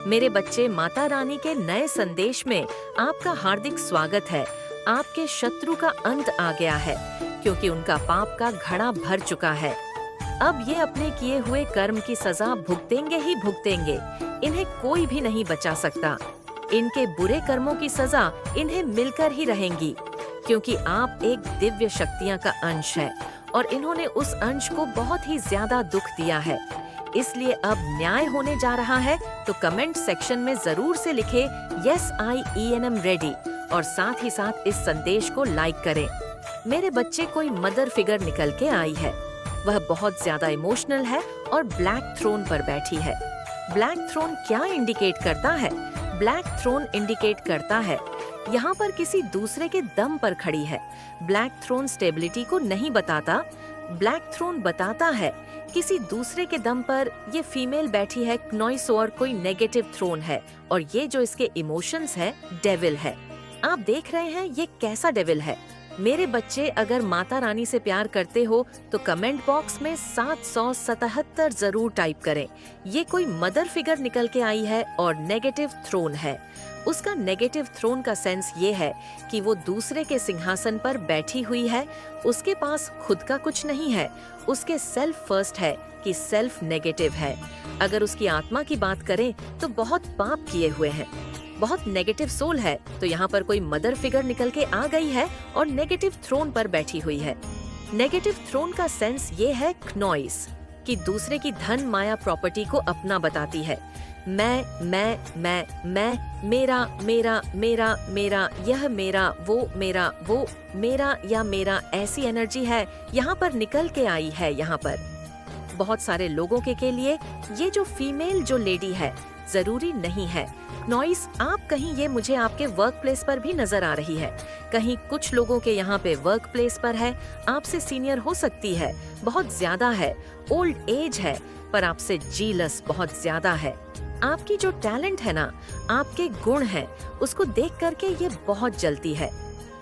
मेरे बच्चे, माता रानी के नए संदेश में आपका हार्दिक स्वागत है। आपके शत्रु का अंत आ गया है, क्योंकि उनका पाप का घड़ा भर चुका है। अब ये अपने किए हुए कर्म की सजा भुगतेंगे ही भुगतेंगे। इन्हें कोई भी नहीं बचा सकता। इनके बुरे कर्मों की सजा इन्हें मिलकर ही रहेंगी, क्योंकि आप एक दिव्य शक्तियां का अंश है और इन्होंने उस अंश को बहुत ही ज्यादा दुख दिया है। इसलिए अब न्याय होने जा रहा है, तो कमेंट सेक्शन में जरूर से लिखे yes I am ready और साथ ही साथ इस संदेश को लाइक करें। मेरे बच्चे, कोई मदर फिगर निकल के आई है। वह बहुत ज्यादा इमोशनल है और ब्लैक थ्रोन पर बैठी है। ब्लैक थ्रोन क्या इंडिकेट करता है? ब्लैक थ्रोन इंडिकेट करता है यहाँ पर किसी दूसरे के दम पर खड़ी है। ब्लैक थ्रोन स्टेबिलिटी को नहीं बताता। ब्लैक थ्रोन बताता है किसी दूसरे के दम पर ये फीमेल बैठी है। क्नोइसोर कोई नेगेटिव थ्रोन है और ये जो इसके इमोशंस है, डेविल है। आप देख रहे हैं ये कैसा डेविल है। मेरे बच्चे, अगर माता रानी से प्यार करते हो तो कमेंट बॉक्स में 777 जरूर टाइप करें। ये कोई मदर फिगर निकल के आई है और नेगेटिव थ्रोन है। उसका नेगेटिव थ्रोन का सेंस ये है कि वो दूसरे के सिंहासन पर बैठी हुई है। उसके पास खुद का कुछ नहीं है। उसके सेल्फ फर्स्ट है कि सेल्फ नेगेटिव है। अगर उसकी आत्मा की बात करें तो बहुत पाप किए हुए हैं, बहुत नेगेटिव सोल है। तो यहाँ पर कोई मदर फिगर निकल के आ गई है और नेगेटिव थ्रोन पर बैठी हुई है। नेगेटिव थ्रोन का सेंस ये है क्नोइस, कि दूसरे की धन माया प्रॉपर्टी को अपना बताती है। मैं, मेरा, मेरा, मेरा, मेरा, यह मेरा, वो मेरा या मेरा, ऐसी एनर्जी है यहाँ पर निकल के आई है। यहाँ पर बहुत सारे लोगों के लिए ये जो फीमेल जो लेडी है जरूरी नहीं है। नॉइस, आप कहीं ये मुझे आपके वर्क प्लेस पर भी नजर आ रही है। कहीं कुछ लोगों के यहाँ पे वर्क प्लेस पर है, आपसे सीनियर हो सकती है, बहुत ज्यादा है, ओल्ड एज है, पर आपसे जीलस बहुत ज्यादा है। आपकी जो टैलेंट है ना, आपके गुण हैं, उसको देख करके ये बहुत जलती है।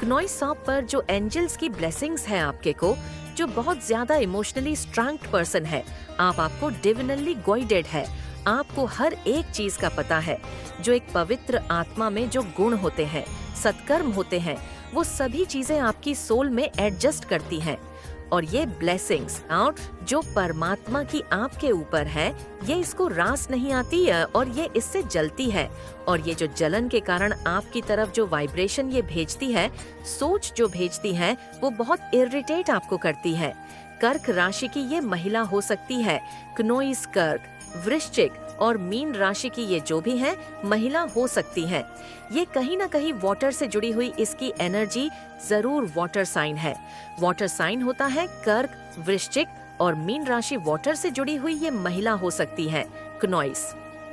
क्नोइस सॉप पर जो एंजल्स की ब्लेसिंग्स है आपके को, जो बहुत ज्यादा इमोशनली स्ट्रेंग्थ पर्सन है, आपको डिविनली गाइडेड है। आपको हर एक चीज का पता है। जो एक पवित्र आत्मा में जो गुण होते हैं, सत्कर्म होते हैं, वो सभी चीजें आपकी सोल में एडजस्ट करती हैं। और ये ब्लेसिंग्स आउट जो परमात्मा की आपके ऊपर है, ये इसको रास नहीं आती है और ये इससे जलती है। और ये जो जलन के कारण आपकी तरफ जो वाइब्रेशन ये भेजती है, सोच जो भेजती है, वो बहुत इरिटेट आपको करती है। कर्क राशि की ये महिला हो सकती है। क्नोइस कर्क, वृश्चिक और मीन राशि की ये जो भी है महिला हो सकती है। ये कहीं ना कहीं वाटर से जुड़ी हुई इसकी एनर्जी जरूर वाटर साइन है। वाटर साइन होता है कर्क, वृश्चिक और मीन राशि वाटर से जुड़ी हुई ये महिला हो सकती है। क्नोइस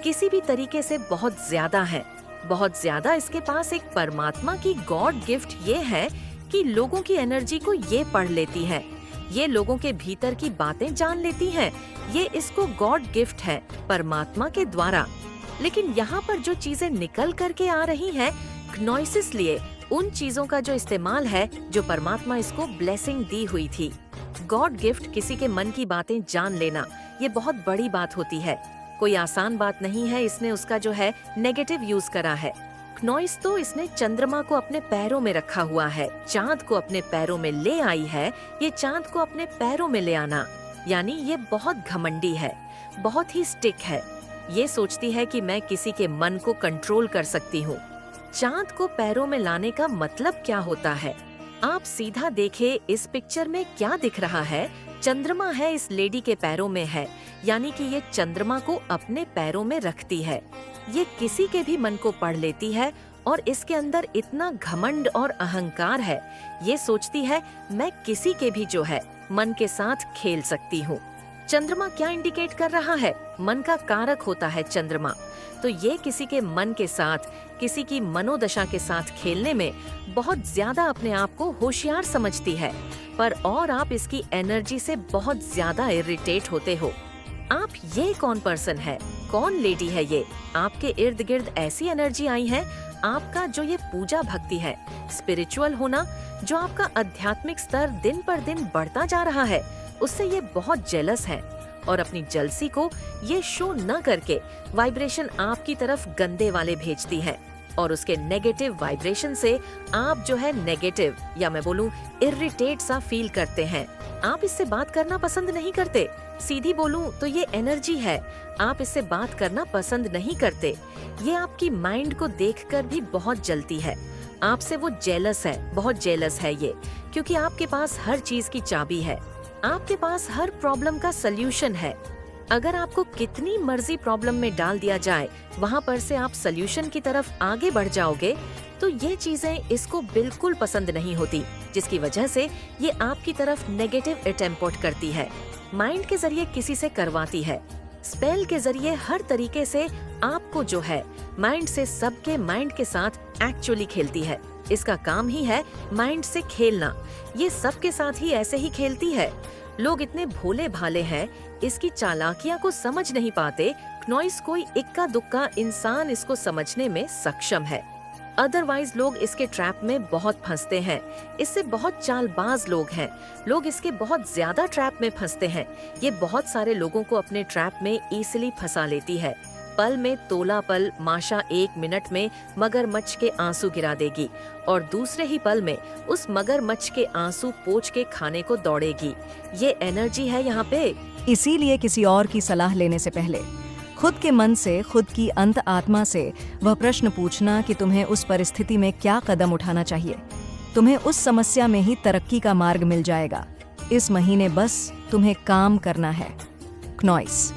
किसी भी तरीके से बहुत ज्यादा है, बहुत ज्यादा इसके पास एक परमात्मा की गॉड गिफ्ट ये है कि लोगों की एनर्जी को ये पढ़ लेती है। ये लोगों के भीतर की बातें जान लेती है। ये इसको गॉड गिफ्ट है परमात्मा के द्वारा। लेकिन यहाँ पर जो चीजें निकल करके आ रही हैं, क्नोइसिस लिए उन चीजों का जो इस्तेमाल है जो परमात्मा इसको ब्लेसिंग दी हुई थी। गॉड गिफ्ट किसी के मन की बातें जान लेना, ये बहुत बड़ी बात होती है। कोई आसान बात नहीं है। इसने उसका जो है नेगेटिव यूज करा है। क्नोइस तो इसने चंद्रमा को अपने पैरों में रखा हुआ है, चांद को अपने पैरों में ले आई है। ये चांद को अपने पैरों में ले आना, यानी ये बहुत घमंडी है, बहुत ही स्टिक है। ये सोचती है कि मैं किसी के मन को कंट्रोल कर सकती हूँ। चांद को पैरों में लाने का मतलब क्या होता है? आप सीधा देखे इस पिक्चर में क्या दिख रहा है। चंद्रमा है इस लेडी के पैरों में है, यानी कि ये चंद्रमा को अपने पैरों में रखती है। ये किसी के भी मन को पढ़ लेती है और इसके अंदर इतना घमंड और अहंकार है। ये सोचती है मैं किसी के भी जो है मन के साथ खेल सकती हूँ। चंद्रमा क्या इंडिकेट कर रहा है? मन का कारक होता है चंद्रमा। तो ये किसी के मन के साथ, किसी की मनोदशा के साथ खेलने में बहुत ज्यादा अपने आप को होशियार समझती है। पर और आप इसकी एनर्जी से बहुत ज्यादा इरिटेट होते हो। आप ये कौन पर्सन है, कौन लेडी है ये? आपके इर्द गिर्द ऐसी एनर्जी आई है। आपका जो ये पूजा भक्ति है, स्पिरिचुअल होना, जो आपका आध्यात्मिक स्तर दिन पर दिन बढ़ता जा रहा है, उससे ये बहुत जेलस है और अपनी जलसी को ये शो न करके वाइब्रेशन आपकी तरफ गंदे वाले भेजती है और उसके नेगेटिव वाइब्रेशन से आप जो है नेगेटिव या मैं बोलूं इरिटेट सा फील करते हैं। आप इससे बात करना पसंद नहीं करते। सीधी बोलूं तो ये एनर्जी है, आप इससे बात करना पसंद नहीं करते। ये आपकी माइंड को देखकर भी बहुत जलती है। आपसे वो जेलस है, बहुत जेलस है ये, क्योंकि आपके पास हर चीज की चाबी है, आपके पास हर प्रॉब्लम का सल्यूशन है। अगर आपको कितनी मर्जी प्रॉब्लम में डाल दिया जाए, वहाँ पर से आप सल्यूशन की तरफ आगे बढ़ जाओगे, तो ये चीजें इसको बिल्कुल पसंद नहीं होती, जिसकी वजह से ये आपकी तरफ नेगेटिव अटेम्प्ट करती है, माइंड के जरिए किसी से करवाती है, स्पेल के जरिए हर तरीके से आपको जो है माइंड से सबके माइंड के साथ एक्चुअली खेलती है। इसका काम ही है माइंड से खेलना। ये सबके साथ ही ऐसे ही खेलती है। लोग इतने भोले भाले हैं, इसकी चालाकियां को समझ नहीं पाते। क्नॉइस कोई इक्का दुक्का इंसान इसको समझने में सक्षम है, अदरवाइज लोग इसके ट्रैप में बहुत फंसते हैं। इससे बहुत चालबाज लोग हैं, लोग इसके बहुत ज्यादा ट्रैप में फंसते हैं। ये बहुत सारे लोगों को अपने ट्रैप में इजीली फंसा लेती है। पल में तोला पल माशा 1 मिनट में मगरमच्छ के आंसू गिरा देगी और दूसरे ही पल में उस मगरमच्छ के आंसू पोंछ के खाने को दौड़ेगी। ये एनर्जी है यहाँ पे। इसीलिए किसी और की सलाह लेने से पहले खुद के मन से, खुद की अंत आत्मा से वह प्रश्न पूछना कि तुम्हें उस परिस्थिति में क्या कदम उठाना चाहिए। तुम्हें उस समस्या में ही तरक्की का मार्ग मिल जाएगा। इस महीने बस तुम्हें काम करना है। क्नॉइस।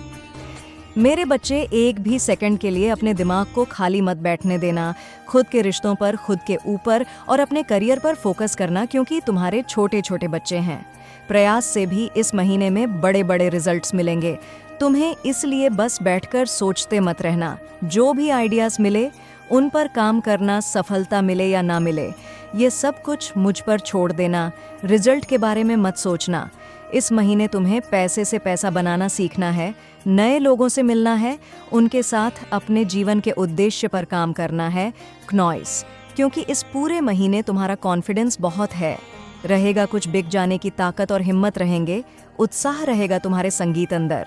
मेरे बच्चे, एक भी सेकंड के लिए अपने दिमाग को खाली मत बैठने देना। खुद के रिश्तों पर, खुद के ऊपर और अपने करियर पर फोकस करना, क्योंकि तुम्हारे छोटे छोटे बच्चे हैं। प्रयास से भी इस महीने में बड़े बड़े रिजल्ट्स मिलेंगे। तुम्हें इसलिए बस बैठकर सोचते मत रहना। जो भी आइडियाज मिले उन पर काम करना, सफलता मिले या ना मिले, ये सब कुछ मुझ पर छोड़ देना। रिजल्ट के बारे में मत सोचना। इस महीने तुम्हें पैसे से पैसा बनाना सीखना है, नए लोगों से मिलना है, उनके साथ अपने जीवन के उद्देश्य पर काम करना है। क्नॉइस। क्योंकि इस पूरे महीने तुम्हारा कॉन्फिडेंस बहुत है, रहेगा कुछ बिक जाने की ताकत और हिम्मत रहेंगे, उत्साह रहेगा तुम्हारे संगीत अंदर।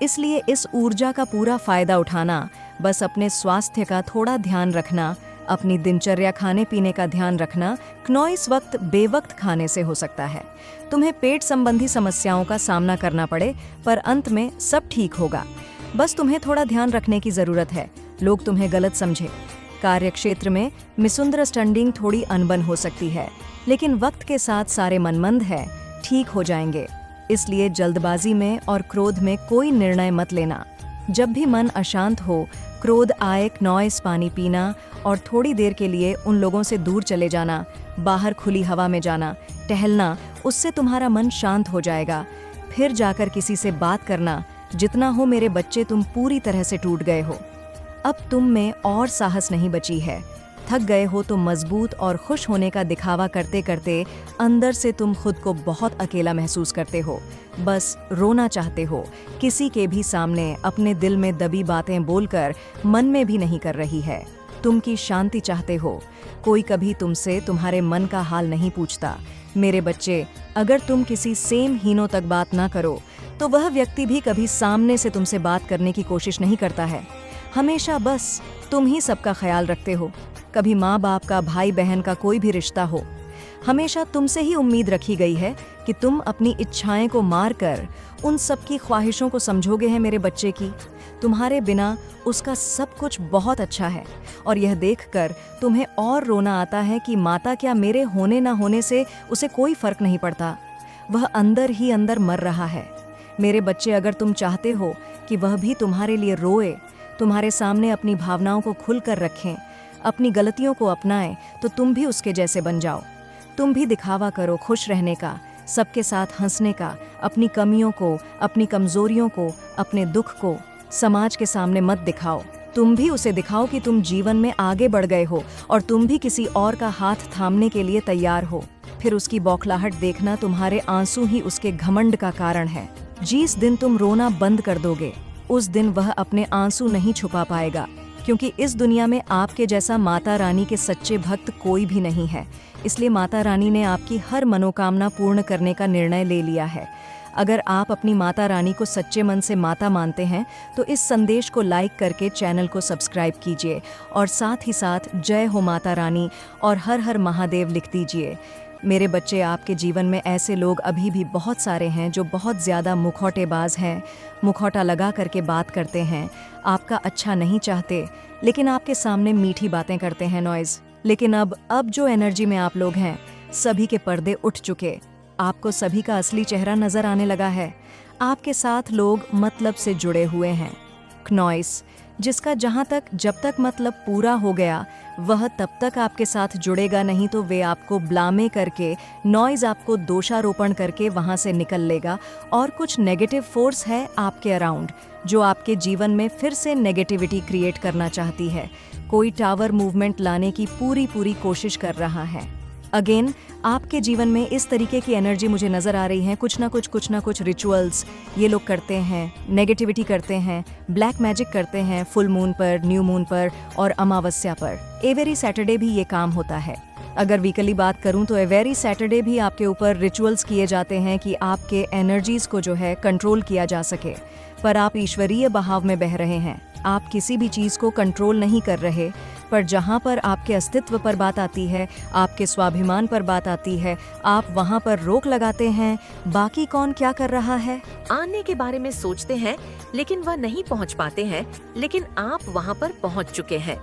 इसलिए इस ऊर्जा का पूरा फायदा उठाना। बस अपने स्वास्थ्य का थोड़ा ध्यान रखना, अपनी दिनचर्या, खाने पीने का ध्यान रखना। क्नॉइस वक्त बेवक्त खाने से हो सकता है तुम्हें पेट संबंधी समस्याओं का सामना करना पड़े, पर अंत में सब ठीक होगा। बस तुम्हें थोड़ा ध्यान रखने की जरूरत है, लोग तुम्हें गलत समझे। कार्य क्षेत्र में मिसअंडरस्टैंडिंग, थोड़ी अनबन हो सकती है, लेकिन वक्त के साथ सारे मनमंद है, ठीक हो जाएंगे। इसलिए जल्दबाजी में और क्रोध में कोई निर्णय मत लेना। जब भी मन अशांत हो, क्रोध आए, क्नॉइस पानी पीना और थोड़ी देर के लिए उन लोगों से दूर चले जाना, बाहर खुली हवा में जाना, टहलना, उससे तुम्हारा मन शांत हो जाएगा। फिर जाकर किसी से बात करना। जितना हो मेरे बच्चे, तुम पूरी तरह से टूट गए हो। अब तुम में और साहस नहीं बची है। थक गए हो तो मजबूत और खुश होने का दिखावा करते करते अंदर से तुम खुद को बहुत अकेला महसूस करते हो। बस रोना चाहते हो, किसी के भी सामने अपने दिल में दबी बातें बोलकर मन में भी नहीं कर रही है। तुम की शांति चाहते हो, कोई कभी तुमसे तुम्हारे मन का हाल नहीं पूछता। मेरे बच्चे, अगर तुम किसी सेम हीनों तक बात ना करो तो वह व्यक्ति भी कभी सामने से तुमसे बात करने की कोशिश नहीं करता है। हमेशा बस तुम ही सबका ख्याल रखते हो। कभी माँ बाप का, भाई बहन का कोई भी रिश्ता हो, हमेशा तुमसे ही उम्मीद रखी गई है कि तुम अपनी इच्छाएं को मार कर उन सब की ख्वाहिशों को समझोगे हैं मेरे बच्चे की। तुम्हारे बिना उसका सब कुछ बहुत अच्छा है और यह देखकर तुम्हें और रोना आता है कि माता, क्या मेरे होने ना होने से उसे कोई फर्क नहीं पड़ता, वह अंदर ही अंदर मर रहा है। मेरे बच्चे, अगर तुम चाहते हो कि वह भी तुम्हारे लिए रोए, तुम्हारे सामने अपनी भावनाओं को खुलकर रखें, अपनी गलतियों को अपनाएं, तो तुम भी उसके जैसे बन जाओ। तुम भी दिखावा करो खुश रहने का, सबके साथ हंसने का। अपनी कमियों को, अपनी कमजोरियों को, अपने दुख को समाज के सामने मत दिखाओ। तुम भी उसे दिखाओ कि तुम जीवन में आगे बढ़ गए हो और तुम भी किसी और का हाथ थामने के लिए तैयार हो। फिर उसकी बौखलाहट देखना, तुम्हारे आंसू ही उसके घमंड का कारण है। जिस दिन तुम रोना बंद कर दोगे, उस दिन वह अपने आंसू नहीं छुपा पाएगा, क्योंकि इस दुनिया में आपके जैसा माता रानी के सच्चे भक्त कोई भी नहीं है। इसलिए माता रानी ने आपकी हर मनोकामना पूर्ण करने का निर्णय ले लिया है। अगर आप अपनी माता रानी को सच्चे मन से माता मानते हैं तो इस संदेश को लाइक करके चैनल को सब्सक्राइब कीजिए और साथ ही साथ जय हो माता रानी और हर हर महादेव लिख दीजिए। मेरे बच्चे, आपके जीवन में ऐसे लोग अभी भी बहुत सारे हैं जो बहुत ज़्यादा मुखौटेबाज हैं, मुखौटा लगा करके बात करते हैं, आपका अच्छा नहीं चाहते, लेकिन आपके सामने मीठी बातें करते हैं नॉइज़। लेकिन अब जो एनर्जी में आप लोग हैं, सभी के पर्दे उठ चुके, आपको सभी का असली चेहरा नज़र आने लगा है। आपके साथ लोग मतलब से जुड़े हुए हैं। नॉइस, जिसका जहाँ तक जब तक मतलब पूरा हो गया वह तब तक आपके साथ जुड़ेगा नहीं तो वे आपको ब्लामे करके, नॉइज़ आपको दोषारोपण करके वहाँ से निकल लेगा। और कुछ नेगेटिव फोर्स है आपके अराउंड जो आपके जीवन में फिर से नेगेटिविटी क्रिएट करना चाहती है। कोई टावर मूवमेंट लाने की पूरी कोशिश कर रहा है। अगेन, आपके जीवन में इस तरीके की एनर्जी मुझे नज़र आ रही है। कुछ ना कुछ रिचुअल्स ये लोग करते हैं, नेगेटिविटी करते हैं, ब्लैक मैजिक करते हैं फुल मून पर, न्यू मून पर और अमावस्या पर। एवरी सैटरडे भी ये काम होता है। अगर वीकली बात करूं तो एवरी सैटरडे भी आपके ऊपर रिचुअल्स किए जाते हैं कि आपके एनर्जीज को जो है कंट्रोल किया जा सके। पर आप ईश्वरीय बहाव में बह रहे हैं, आप किसी भी चीज़ को कंट्रोल नहीं कर रहे। पर जहाँ पर आपके अस्तित्व पर बात आती है, आपके स्वाभिमान पर बात आती है, आप वहाँ पर रोक लगाते हैं। बाकी कौन क्या कर रहा है? आने के बारे में सोचते हैं लेकिन वह नहीं पहुँच पाते हैं, लेकिन आप वहाँ पर पहुँच चुके हैं।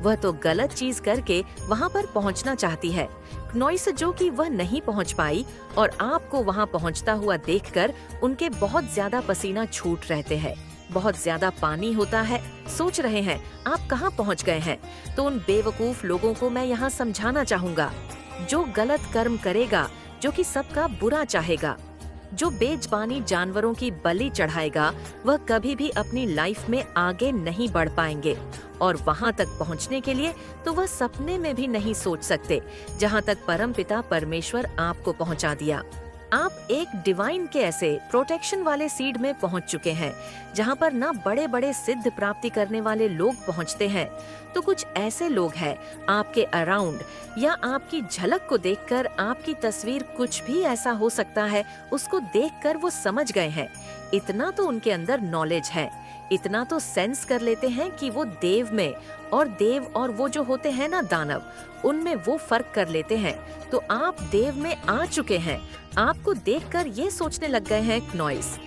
वह तो गलत चीज करके वहाँ पर पहुँचना चाहती है, नॉइस, जो कि वह नहीं पहुँच पाई और आपको वहाँ पहुँचता हुआ देखकर उनके बहुत ज्यादा पसीना छूट रहते हैं, बहुत ज्यादा पानी होता है। सोच रहे हैं आप कहाँ पहुँच गए हैं। तो उन बेवकूफ लोगों को मैं यहाँ समझाना चाहूँगा, जो गलत कर्म करेगा, जो कि सबका बुरा चाहेगा, जो बेजुबानी जानवरों की बलि चढ़ाएगा, वह कभी भी अपनी लाइफ में आगे नहीं बढ़ पाएंगे। और वहाँ तक पहुँचने के लिए तो वह सपने में भी नहीं सोच सकते जहाँ तक परमपिता परमेश्वर आपको पहुँचा दिया। आप एक डिवाइन के ऐसे प्रोटेक्शन वाले सीड में पहुंच चुके हैं जहां पर ना बड़े बड़े सिद्ध प्राप्ति करने वाले लोग पहुंचते हैं। तो कुछ ऐसे लोग हैं आपके अराउंड, या आपकी झलक को देखकर आपकी तस्वीर कुछ भी ऐसा हो सकता है, उसको देखकर वो समझ गए हैं। इतना तो उनके अंदर नॉलेज है, इतना तो सेंस कर लेते हैं कि वो देव में और वो जो होते हैं ना दानव, उनमें वो फर्क कर लेते हैं। तो आप देव में आ चुके हैं। आपको देखकर ये सोचने लग गए हैं नॉइस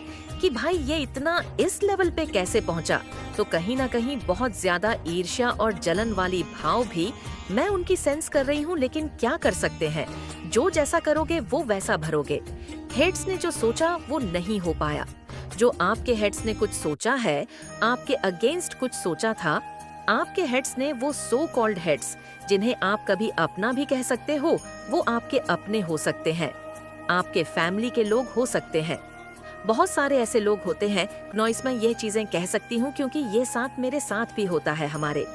कि भाई ये इतना इस लेवल पे कैसे पहुंचा। तो कहीं ना कहीं बहुत ज्यादा ईर्ष्या और जलन वाली भाव भी मैं उनकी सेंस कर रही हूँ, लेकिन क्या कर सकते हैं, जो जैसा करोगे वो वैसा भरोगे। हेड्स ने जो सोचा वो नहीं हो पाया। जो आपके हेड्स ने कुछ सोचा है, आपके अगेंस्ट कुछ सोचा था, आपके हेड्स ने, वो सो कॉल्ड हेड्स जिन्हें आप कभी अपना भी कह सकते हो, वो आपके अपने हो सकते हैं, आपके फैमिली के लोग हो सकते हैं। बहुत सारे ऐसे लोग होते हैं, नॉइस, मैं ये चीजें कह सकती हूँ क्योंकि ये साथ मेरे साथ भी होता है। हमारे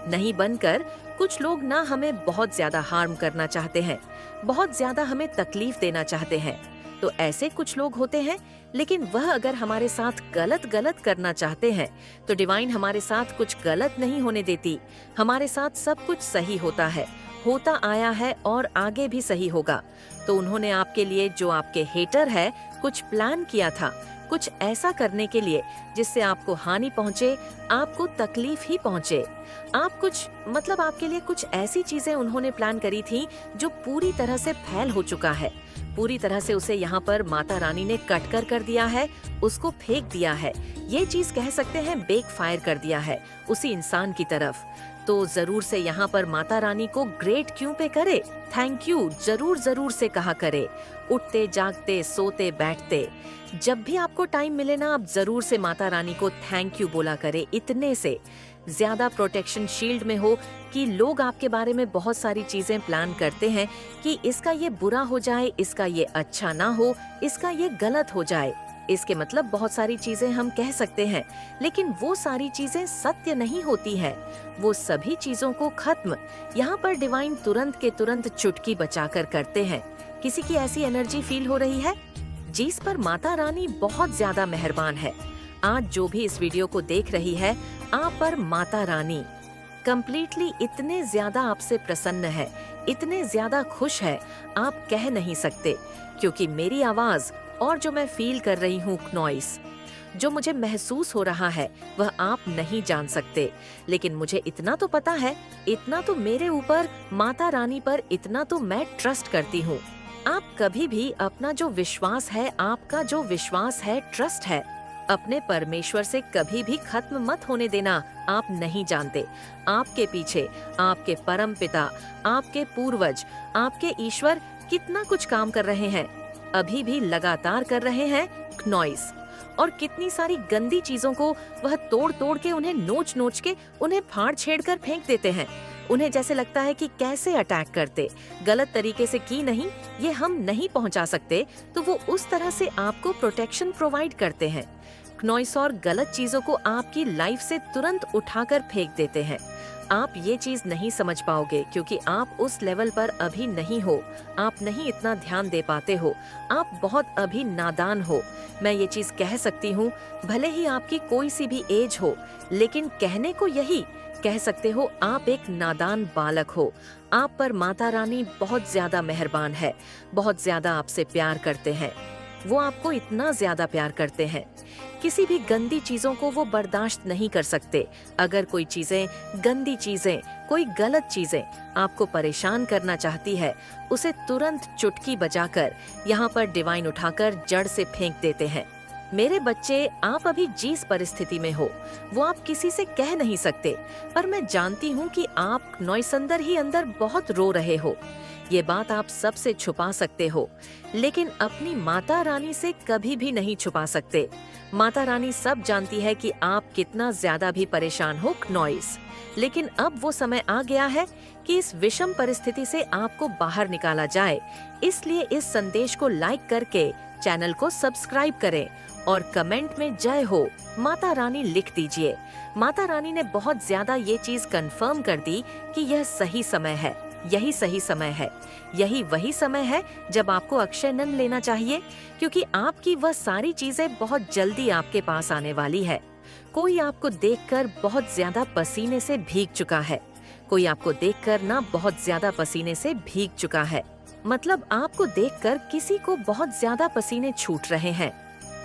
नहीं बनकर कुछ लोग ना हमें बहुत ज्यादा हार्म करना चाहते हैं, बहुत ज्यादा हमें तकलीफ देना चाहते हैं। तो ऐसे कुछ लोग होते हैं, लेकिन वह अगर हमारे साथ गलत करना चाहते हैं तो डिवाइन हमारे साथ कुछ गलत नहीं होने देती। हमारे साथ सब कुछ सही होता है, होता आया है और आगे भी सही होगा। तो उन्होंने आपके लिए, जो आपके हेटर है, कुछ प्लान किया था, कुछ ऐसा करने के लिए जिससे आपको हानि पहुंचे, आपको तकलीफ ही पहुंचे। आपके लिए कुछ ऐसी चीजें उन्होंने प्लान करी थी जो पूरी तरह से फैल हो चुका है। पूरी तरह से उसे यहाँ पर माता रानी ने कट कर दिया है, उसको फेंक दिया है। ये चीज कह सकते हैं बेक फायर कर दिया है उसी इंसान की तरफ। तो जरूर से यहाँ पर माता रानी को ग्रेट क्यों पे करे, थैंक यू जरूर से कहा करे। उठते जागते सोते बैठते जब भी आपको टाइम मिले ना, आप जरूर से माता रानी को थैंक यू बोला करे। इतने से ज्यादा प्रोटेक्शन शील्ड में हो कि लोग आपके बारे में बहुत सारी चीजें प्लान करते हैं कि इसका ये बुरा हो जाए, इसका ये अच्छा ना हो, इसका ये गलत हो जाए। इसके मतलब बहुत सारी चीजें हम कह सकते हैं, लेकिन वो सारी चीजें सत्य नहीं होती है। वो सभी चीजों को खत्म यहाँ पर डिवाइन तुरंत के तुरंत चुटकी बचाकर करते हैं। किसी की ऐसी एनर्जी फील हो रही है जिस पर माता रानी बहुत ज्यादा मेहरबान है। आज जो भी इस वीडियो को देख रही है, आप पर माता रानी कंप्लीटली इतने ज्यादा आपसे प्रसन्न है, इतने ज्यादा खुश है, आप कह नहीं सकते। क्योंकि मेरी आवाज और जो मैं फील कर रही हूँ नॉइस, जो मुझे महसूस हो रहा है, वह आप नहीं जान सकते। लेकिन मुझे इतना तो पता है, इतना तो मेरे ऊपर, माता रानी पर इतना तो मैं ट्रस्ट करती हूँ। आप कभी भी अपना जो विश्वास है, आपका जो विश्वास है, ट्रस्ट है, अपने परमेश्वर से कभी भी खत्म मत होने देना। आप नहीं जानते आपके पीछे आपके परम पिता, आपके पूर्वज, आपके ईश्वर कितना कुछ काम कर रहे हैं, अभी भी लगातार कर रहे हैं नॉइस। और कितनी सारी गंदी चीजों को वह तोड़ तोड़ के, उन्हें नोच नोच के, उन्हें फाड़ छेड़ कर फेंक देते हैं। उन्हें जैसे लगता है कि कैसे अटैक करते, गलत तरीके से की नहीं, ये हम नहीं पहुंचा सकते, तो वो उस तरह से आपको प्रोटेक्शन प्रोवाइड करते हैं। नॉइस और गलत चीजों को आपकी लाइफ से तुरंत उठाकर फेंक देते हैं। आप ये चीज नहीं समझ पाओगे क्योंकि आप उस लेवल पर अभी नहीं हो, आप नहीं इतना ध्यान दे पाते हो, आप बहुत अभी नादान हो। मैं ये चीज कह सकती हूँ, भले ही आपकी कोई सी भी एज हो, लेकिन कहने को यही कह सकते हो, आप एक नादान बालक हो। आप पर माता रानी बहुत ज्यादा मेहरबान है, बहुत ज्यादा आपसे प्यार करते हैं। वो आपको इतना ज्यादा प्यार करते हैं, किसी भी गंदी चीजों को वो बर्दाश्त नहीं कर सकते। अगर कोई चीजें, गंदी चीजें, कोई गलत चीजें आपको परेशान करना चाहती है, उसे तुरंत चुटकी बजाकर यहाँ पर डिवाइन उठाकर जड़ से फेंक देते हैं। मेरे बच्चे, आप अभी जिस परिस्थिति में हो वो आप किसी से कह नहीं सकते, पर मैं जानती हूँ कि आप नॉइस अंदर ही अंदर बहुत रो रहे हो। ये बात आप सबसे छुपा सकते हो, लेकिन अपनी माता रानी से कभी भी नहीं छुपा सकते। माता रानी सब जानती है कि आप कितना ज्यादा भी परेशान हो नॉइस। लेकिन अब वो समय आ गया है कि इस विषम परिस्थिति से आपको बाहर निकाला जाए। इसलिए इस संदेश को लाइक करके चैनल को सब्सक्राइब करें और कमेंट में जय हो माता रानी लिख दीजिए। माता रानी ने बहुत ज्यादा ये चीज कंफर्म कर दी कि यह सही समय है, यही सही समय है, यही वही समय है जब आपको अक्षय नंद लेना चाहिए, क्योंकि आपकी वह सारी चीजें बहुत जल्दी आपके पास आने वाली है। कोई आपको देखकर बहुत ज्यादा पसीने से भीग चुका है, कोई आपको देखकर ना बहुत ज्यादा पसीने से भीग चुका है, मतलब आपको देखकर किसी को बहुत ज्यादा पसीने छूट रहे हैं।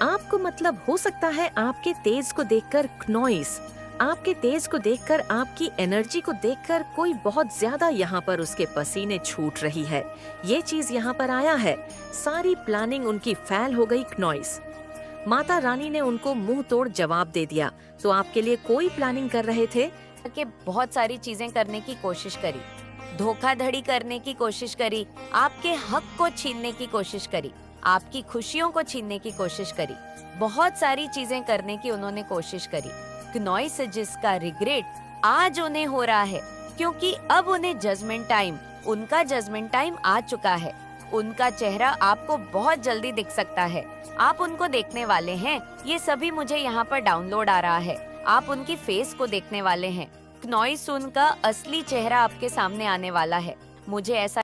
आपको मतलब हो सकता है आपके तेज को देखकर नॉइस, आपके तेज को देखकर, आपकी एनर्जी को देखकर कोई बहुत ज्यादा यहाँ पर उसके पसीने छूट रही है। ये चीज यहाँ पर आया है, सारी प्लानिंग उनकी फेल हो गई नॉइस। माता रानी ने उनको मुंह तोड़ जवाब दे दिया। तो आपके लिए कोई प्लानिंग कर रहे थे कि बहुत सारी चीजें करने की कोशिश करी, धोखाधड़ी करने की कोशिश करी, आपके हक को छीनने की कोशिश करी, आपकी खुशियों को छीनने की कोशिश करी, बहुत सारी चीजें करने की उन्होंने कोशिश करी। नॉइस जिसका रिग्रेट आज उन्हें हो रहा है, क्योंकि अब उन्हें जजमेंट टाइम, उनका जजमेंट टाइम आ चुका है। उनका चेहरा आपको बहुत जल्दी दिख सकता है, आप उनको देखने वाले हैं। ये सभी मुझे यहाँ पर डाउनलोड आ रहा है, आप उनकी फेस को देखने वाले हैं। नॉइस उनका असली चेहरा आपके सामने आने वाला है, मुझे ऐसा